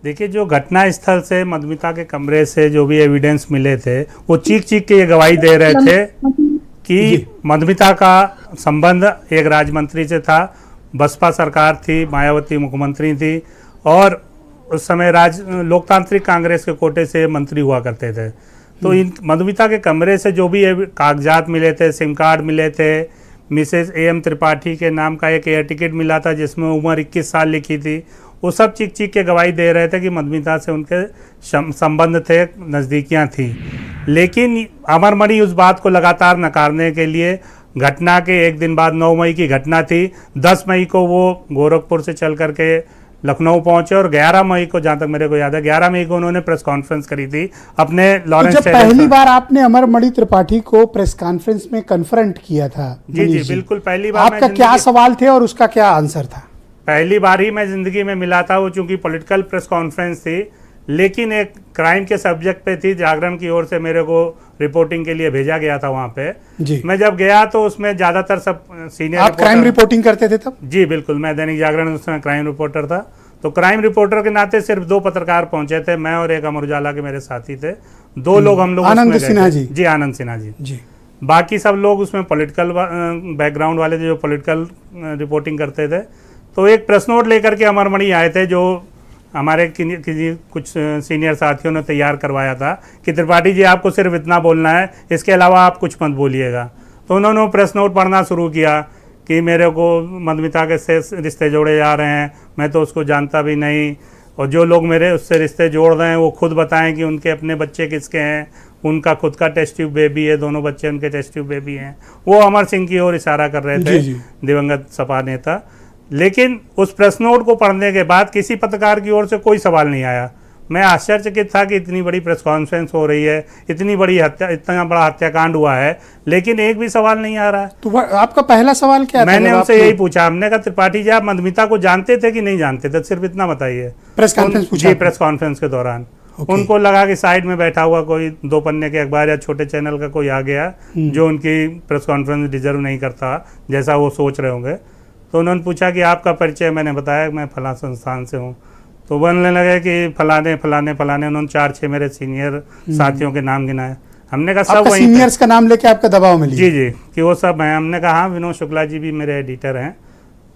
देखिए, जो घटना स्थल से मधुमिता के कमरे से जो भी एविडेंस मिले थे, वो चीख चीख के ये गवाही दे रहे थे कि मधुमिता का संबंध एक राज्य से था। बसपा सरकार थी, मायावती मुख्यमंत्री थी और उस समय लोकतांत्रिक कांग्रेस के कोटे से मंत्री हुआ करते थे। तो इन मधुमिता के कमरे से जो भी कागजात मिले थे, सिम कार्ड मिले थे, मिसेस AM त्रिपाठी के नाम का एक एयर टिकट मिला था जिसमें उम्र 21 साल लिखी थी, वो सब चीख चीख के गवाही दे रहे थे कि मधुमिता से उनके संबंध थे, नज़दीकियाँ थी। लेकिन अमरमणि उस बात को लगातार नकारने के लिए घटना के एक दिन बाद 9 मई की घटना थी, 10 मई को वो गोरखपुर से चल करके लखनऊ पहुंचे और 11 मई को, जहां तक मेरे को याद है, 11 मई को उन्होंने प्रेस कॉन्फ्रेंस करी थी अपने लॉरेंस। तो जब पहली बार आपने अमरमणि त्रिपाठी को प्रेस कॉन्फ्रेंस में कन्फ्रंट किया था, जी बिल्कुल पहली बार, आपका क्या सवाल थे और उसका क्या आंसर था? पहली बार ही मैं जिंदगी में मिला था। वो चूंकि पॉलिटिकल प्रेस कॉन्फ्रेंस थी, लेकिन एक क्राइम के सब्जेक्ट पे थी। जागरण की ओर से मेरे को रिपोर्टिंग के लिए भेजा गया था वहाँ पे जी। मैं जब गया तो उसमें ज्यादातर सब सीनियर, आप क्राइम रिपोर्टिंग करते थे तब? जी बिल्कुल, मैं दैनिक जागरण उसमें क्राइम रिपोर्टर था। तो क्राइम रिपोर्टर के नाते सिर्फ 2 पत्रकार पहुंचे थे, मैं और एक अमर उजाला के मेरे साथी थे, 2 लोग हम लोग। आनंद सिन्हा जी? जी, आनंद सिन्हा जी। बाकी सब लोग उसमें पॉलिटिकल बैकग्राउंड वाले थे, जो पॉलिटिकल रिपोर्टिंग करते थे। तो एक प्रेस नोट लेकर के अमरमणि आए थे, जो हमारे कुछ सीनियर साथियों ने तैयार करवाया था कि त्रिपाठी जी आपको सिर्फ इतना बोलना है, इसके अलावा आप कुछ मत बोलिएगा। तो उन्होंने प्रेस नोट पढ़ना शुरू किया कि मेरे को मधुमिता के से रिश्ते जोड़े जा रहे हैं, मैं तो उसको जानता भी नहीं, और जो लोग मेरे उससे रिश्ते जोड़ रहे हैं वो खुद बताएं कि उनके अपने बच्चे किसके हैं, उनका खुद का टेस्ट ट्यूब बेबी है, दोनों बच्चे उनके टेस्ट ट्यूब बेबी हैं। वो अमर सिंह की ओर इशारा कर रहे थे, दिवंगत सपा नेता। लेकिन उस प्रेस नोट को पढ़ने के बाद किसी पत्रकार की ओर से कोई सवाल नहीं आया। मैं आश्चर्यचकित था कि इतनी बड़ी प्रेस कॉन्फ्रेंस हो रही है, इतनी बड़ी हत्या, इतना बड़ा हत्याकांड हुआ है, लेकिन एक भी सवाल नहीं आ रहा है। तो आपका पहला सवाल क्या था? मैंने उनसे यही पूछा, हमने कहा त्रिपाठी जी आप मधुमिता को जानते थे कि नहीं जानते थे, सिर्फ इतना बताइए। प्रेस कॉन्फ्रेंस पूछा? प्रेस कॉन्फ्रेंस के दौरान उनको लगा कि साइड में बैठा हुआ कोई 2 पन्ने के अखबार या छोटे चैनल का कोई आ गया जो उनकी प्रेस कॉन्फ्रेंस डिजर्व नहीं करता, जैसा वो सोच रहे होंगे। तो उन्होंने पूछा कि आपका परिचय, मैंने बताया मैं फलां संस्थान से हूँ। तो बोलने लगे कि फलाने फलाने फलाने, उन्होंने 4-6 मेरे सीनियर साथियों के नाम गिनाए। हमने कहा सब वही सीनियर्स का नाम लेके आपका दबाव में लिया? जी कि वो सब हैं। हमने कहा हाँ, विनोद शुक्ला जी भी मेरे एडिटर हैं,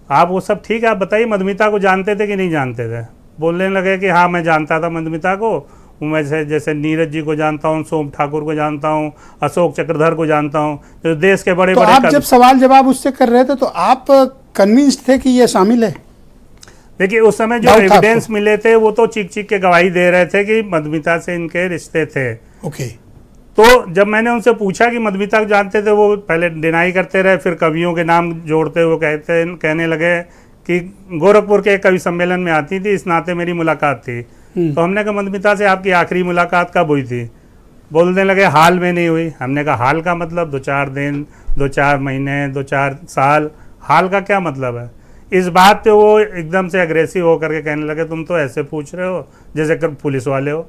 आप वो सब ठीक है, आप बताइए मधुमिता को जानते थे कि नहीं जानते थे? बोलने लगे कि हाँ मैं जानता था मधुमिता को, मैं जैसे नीरज जी को जानता हूँ, सोम ठाकुर को जानता हूँ, अशोक चक्रधर को जानता हूँ, जो देश के बड़े बड़े। आप जब सवाल जवाब उससे कर रहे थे तो आप कन्विंस्ड थे कि ये शामिल है? देखिए, उस समय जो एविडेंस मिले थे वो तो चीख चीख के गवाही दे रहे थे कि मधुमिता से इनके रिश्ते थे। ओके। तो जब मैंने उनसे पूछा कि मधुमिता को जानते थे, वो पहले डिनाई करते रहे, फिर कवियों के नाम जोड़ते हुए कहने लगे कि गोरखपुर के कवि सम्मेलन में आती थी, इस नाते मेरी मुलाकात थी। तो हमने कहा मधुमिता से आपकी आखिरी मुलाकात कब हुई थी? बोलने लगे हाल में नहीं हुई। हमने कहा हाल का मतलब 2-4 दिन, 2-4 महीने, 2-4 साल, हाल का क्या मतलब है? इस बात पे वो एकदम से अग्रेसिव होकर के कहने लगे तुम तो ऐसे पूछ रहे हो जैसे कर पुलिस वाले हो।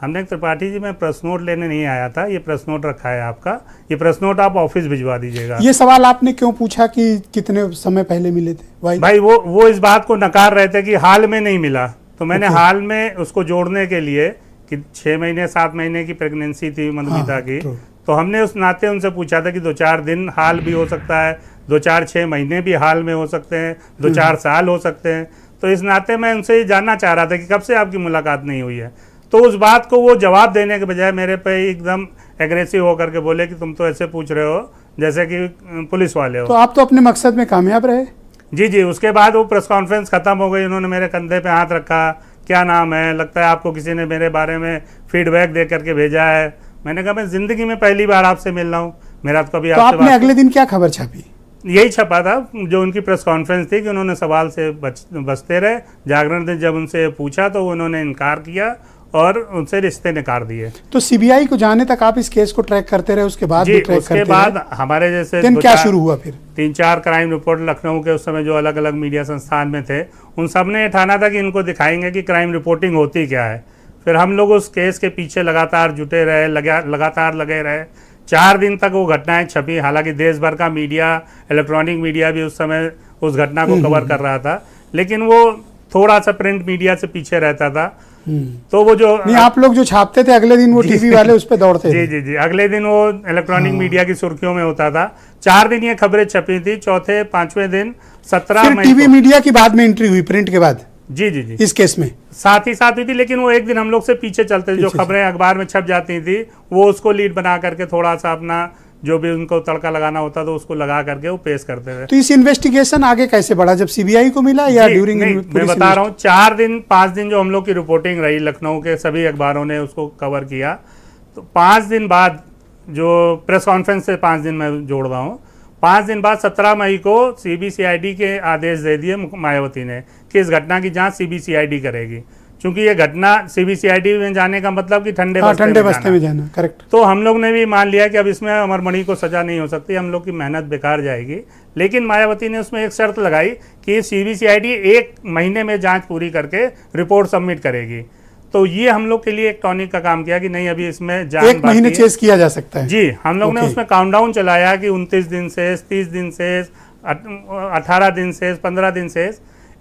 हमने त्रिपाठी जी मैं प्रेस नोट लेने नहीं आया था, ये प्रेस नोट रखा है आपका, ये प्रेस नोट आप ऑफिस भिजवा दीजिएगा। ये सवाल आपने क्यों पूछा कि कितने समय पहले मिले थे? भाई वो इस बात को नकार रहे थे कि हाल में नहीं मिला। तो मैंने हाल में उसको जोड़ने के लिए कि 6 महीने 7 महीने की प्रेगनेंसी थी मधुमिता की, तो हमने उस नाते उनसे पूछा था कि 2-4 दिन हाल भी हो सकता है, 2-4-6 महीने भी हाल में हो सकते हैं, 2-4 साल हो सकते हैं। तो इस नाते मैं उनसे ये जानना चाह रहा था कि कब से आपकी मुलाकात नहीं हुई है। तो उस बात को वो जवाब देने के बजाय मेरे पे एकदम एग्रेसिव होकर के बोले कि तुम तो ऐसे पूछ रहे हो जैसे कि पुलिस वाले हो। तो आप तो अपने मकसद में कामयाब रहे? जी। उसके बाद वो प्रेस कॉन्फ्रेंस खत्म हो गई, उन्होंने मेरे कंधे पे हाथ रखा, क्या नाम है, लगता है आपको किसी ने मेरे बारे में फीडबैक दे करके भेजा है। मैंने कहा मैं जिंदगी में पहली बार आपसे मिल रहा हूँ, मेरा तो कभी आपसे। आपने अगले दिन क्या खबर छापी? यही छपा था जो उनकी प्रेस कॉन्फ्रेंस थी कि उन्होंने सवाल से बचते रहे। जागरण ने जब उनसे पूछा तो उन्होंने इनकार किया और उनसे रिश्ते निकाल दिए। तो सीबीआई को जाने तक आप इस केस को ट्रैक करते रहे? उसके बाद भी ट्रैक करते रहे? उसके बाद हमारे जैसे क्या शुरू हुआ फिर? 3-4 क्राइम रिपोर्ट लखनऊ के उस समय जो अलग अलग मीडिया संस्थान में थे, उन सब ने ठाना था कि इनको दिखाएंगे कि क्राइम रिपोर्टिंग होती क्या है। फिर हम लोग उस केस के पीछे लगातार जुटे रहे, लगातार लगे रहे। 4 दिन तक वो घटनाएं छपी। हालांकि देश भर का मीडिया, इलेक्ट्रॉनिक मीडिया भी उस समय उस घटना को कवर कर रहा था, लेकिन वो थोड़ा सा प्रिंट मीडिया से पीछे रहता था। तो वो जो नहीं, आप लोग जो छापते थे अगले दिन वो टीवी वाले उस पे दौड़ते जी थे। जी जी, अगले दिन वो इलेक्ट्रॉनिक मीडिया की सुर्खियों में होता था। 4 दिन ये खबरें छपी थी, चौथे 5वें दिन 17 फिर मई टीवी को। मीडिया की बाद में एंट्री हुई प्रिंट के बाद जी जी जी, इस केस में साथ ही साथ हुई थी, लेकिन वो एक दिन हम लोग से पीछे चलते थे। जो पीछे खबरें अखबार में छप जाती थी वो उसको लीड बना करके थोड़ा सा अपना जो भी उनको तड़का लगाना होता था उसको लगा करके वो पेश करते थे। तो इस इन्वेस्टिगेशन आगे कैसे बढ़ा, जब सीबीआई को मिला या जी, ड्यूरिंग? नहीं, मैं बता रहा हूँ 4 दिन 5 दिन जो हम लोग की रिपोर्टिंग रही, लखनऊ के सभी अखबारों ने उसको कवर किया। तो 5 दिन बाद जो प्रेस कॉन्फ्रेंस से 5 दिन मैं जोड़ रहा हूँ, 5 दिन बाद 17 मई को सीबीसीआईडी के आदेश दे दिए मायावती ने कि इस घटना की जांच सीबीसीआईडी करेगी। क्योंकि ये घटना सीबीसीआईडी में जाने का मतलब कि ठंडे बस्ते में जाना, करेक्ट। तो हम लोग ने भी मान लिया कि अब इसमें अमरमणि को सजा नहीं हो सकती, हम लोग की मेहनत बेकार जाएगी। लेकिन मायावती ने उसमें एक शर्त लगाई कि सीबीसीआईडी 1 महीने में जांच पूरी करके रिपोर्ट सबमिट करेगी। तो ये हम लोग के लिए एक टॉनिक का काम किया कि नहीं, अभी इसमें जांच 1 महीने चेस किया जा सकता है। जी, हम लोग ने उसमें काउंटडाउन चलाया कि 29 दिन से, 30 दिन से, 18 दिन से, 15 दिन से।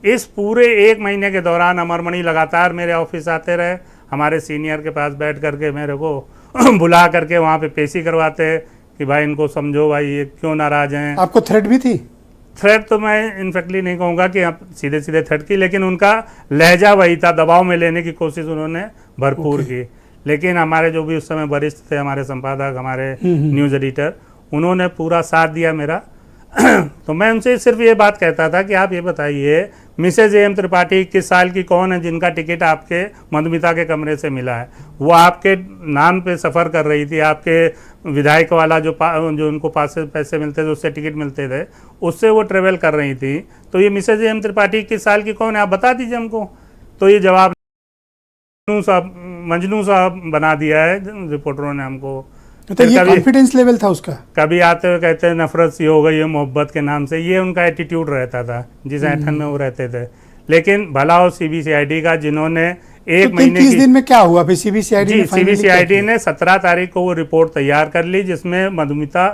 इस पूरे 1 महीने के दौरान अमरमणि लगातार मेरे ऑफिस आते रहे, हमारे सीनियर के पास बैठ करके मेरे को बुला करके वहाँ पे पेशी करवाते कि भाई इनको समझो, भाई ये क्यों नाराज हैं। आपको थ्रेट भी थी? थ्रेट तो मैं इनफैक्टली नहीं कहूँगा कि आप सीधे सीधे थ्रेट की, लेकिन उनका लहजा वही था, दबाव में लेने की कोशिश उन्होंने भरपूर की। लेकिन हमारे जो भी उस समय वरिष्ठ थे, हमारे संपादक, हमारे न्यूज़ एडिटर, उन्होंने पूरा साथ दिया मेरा। तो मैं उनसे सिर्फ ये बात कहता था कि आप ये बताइए मिसेज एम त्रिपाठी 21 साल की कौन है जिनका टिकट आपके मधुमिता के कमरे से मिला है? वो आपके नाम पे सफ़र कर रही थी, आपके विधायक वाला जो उनको पास से पैसे मिलते थे, उससे टिकट मिलते थे, उससे वो ट्रेवल कर रही थी। तो ये मिसेज एम त्रिपाठी 21 साल की कौन है, आप बता दीजिए हमको। तो ये जवाब मजनू साहब बना दिया है रिपोर्टरों ने हमको। तो ये कॉन्फिडेंस लेवल था उसका। कभी आते हुए कहते हैं नफरत सी हो गई है मोहब्बत के नाम से, ये उनका एटीट्यूड रहता था जिस ऐठन में वो रहते थे। लेकिन भला हो सीबीसीआईडी का, जिन्होंने 1 महीने 30 दिन में क्या हुआ फिर सीबीसीआईडी ने 17 तारीख को वो रिपोर्ट तैयार कर ली, जिसमें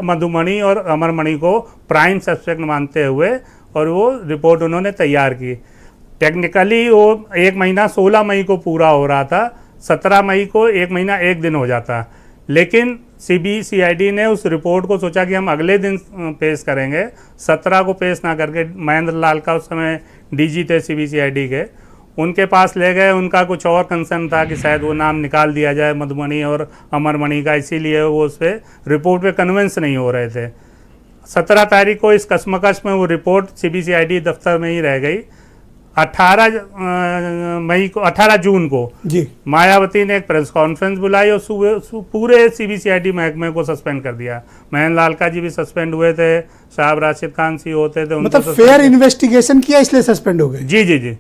मधुमणि और अमरमणि को प्राइम सस्पेक्ट मानते हुए और वो रिपोर्ट उन्होंने तैयार की। टेक्निकली वो 1 महीना 16 मई को पूरा हो रहा था, 17 मई को 1 महीना 1 दिन हो जाता। लेकिन सीबीसीआईडी ने उस रिपोर्ट को सोचा कि हम अगले दिन पेश करेंगे, 17 को पेश ना करके महेंद्र लाल का उस समय डीजी थे सीबीसीआईडी के, उनके पास ले गए। उनका कुछ और कंसर्न था कि शायद वो नाम निकाल दिया जाए मधुमणि और अमरमणि का, इसीलिए वो उस पर रिपोर्ट पे कन्विंस नहीं हो रहे थे। 17 तारीख को इस कश्मकश में वो रिपोर्ट सीबीसीआईडी दफ्तर में ही रह गई। 18 जून को जी मायावती ने एक प्रेस कॉन्फ्रेंस बुलाई और पूरे सीबीसीआईडी महकमे को सस्पेंड कर दिया। महेंद्र लालका जी भी सस्पेंड हुए थे, साहब राशिद खान सी होते थे, मतलब फेयर इन्वेस्टिगेशन किया इसलिए सस्पेंड हो गए। जी जी जी,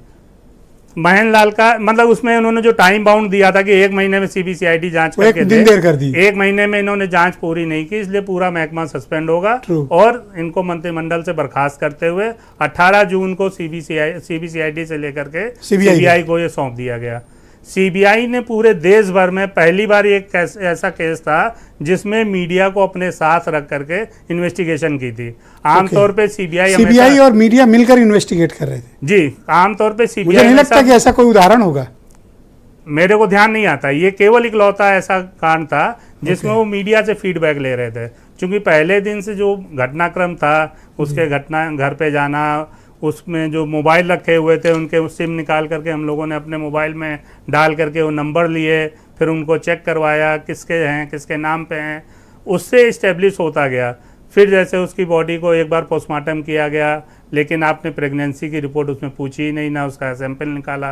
महेंद्र लाल का मतलब उसमें उन्होंने जो टाइम बाउंड दिया था कि 1 महीने में सीबीसीआईडी जांच करके दिन देर कर दी। 1 महीने में इन्होंने जांच पूरी नहीं की, इसलिए पूरा महकमा सस्पेंड होगा और इनको मंत्रिमंडल से बर्खास्त करते हुए 18 जून को सीबीसीआईडी से लेकर के सीबीआई को ये सौंप दिया गया। सीबीआई ने पूरे देश भर में पहली बार एक ऐसा केस था जिसमें मीडिया को अपने साथ रख करके इन्वेस्टिगेशन की थी। आमतौर पे सीबीआई और मीडिया मिलकर इन्वेस्टिगेट कर रहे थे। जी, आमतौर पे सीबीआई, मुझे नहीं लगता कि ऐसा कोई उदाहरण होगा, मेरे को ध्यान नहीं आता। ये केवल इकलौता ऐसा कांड था जिसमें वो मीडिया से फीडबैक ले रहे थे, क्योंकि पहले दिन से जो घटनाक्रम था उसके घर पे जाना, उसमें जो मोबाइल रखे हुए थे उनके सिम निकाल करके हम लोगों ने अपने मोबाइल में डाल करके वो नंबर लिए, फिर उनको चेक करवाया किसके हैं, किसके नाम पे हैं, उससे इस्टेब्लिश होता गया। फिर जैसे उसकी बॉडी को एक बार पोस्टमार्टम किया गया, लेकिन आपने प्रेगनेंसी की रिपोर्ट उसमें पूछी ही नहीं, ना उसका सैंपल निकाला।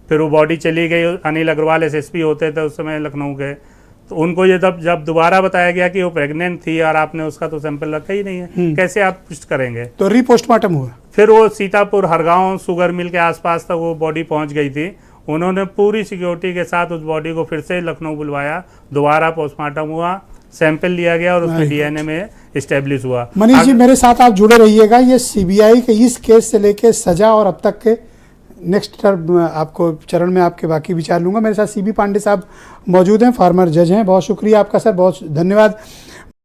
फिर वो बॉडी चली गई, अनिल अग्रवाल एसएसपी होते थे उस समय लखनऊ के, तो उनको ये जब दोबारा बताया गया कि वो प्रेग्नेंट थी और आपने उसका तो सैंपल रखा ही नहीं है, कैसे आप पुष्ट करेंगे? तो रीपोस्टमार्टम हुआ। फिर वो सीतापुर हरगांव शुगर मिल के आसपास तक वो बॉडी पहुंच गई थी। उन्होंने पूरी सिक्योरिटी के साथ उस बॉडी को फिर से लखनऊ बुलवाया, दोबारा पोस्टमार्टम हुआ, सैंपल लिया गया और उसमें डीएनए में इस्टेब्लिश हुआ। मनीष जी मेरे साथ आप जुड़े रहिएगा। ये सीबीआई के इस केस से लेके सजा और अब तक के नेक्स्ट आपको चरण में आपके बाकी विचार लूंगा। मेरे साथ सीबी पांडे साहब मौजूद हैं, फार्मर जज हैं। बहुत शुक्रिया आपका सर, बहुत धन्यवाद।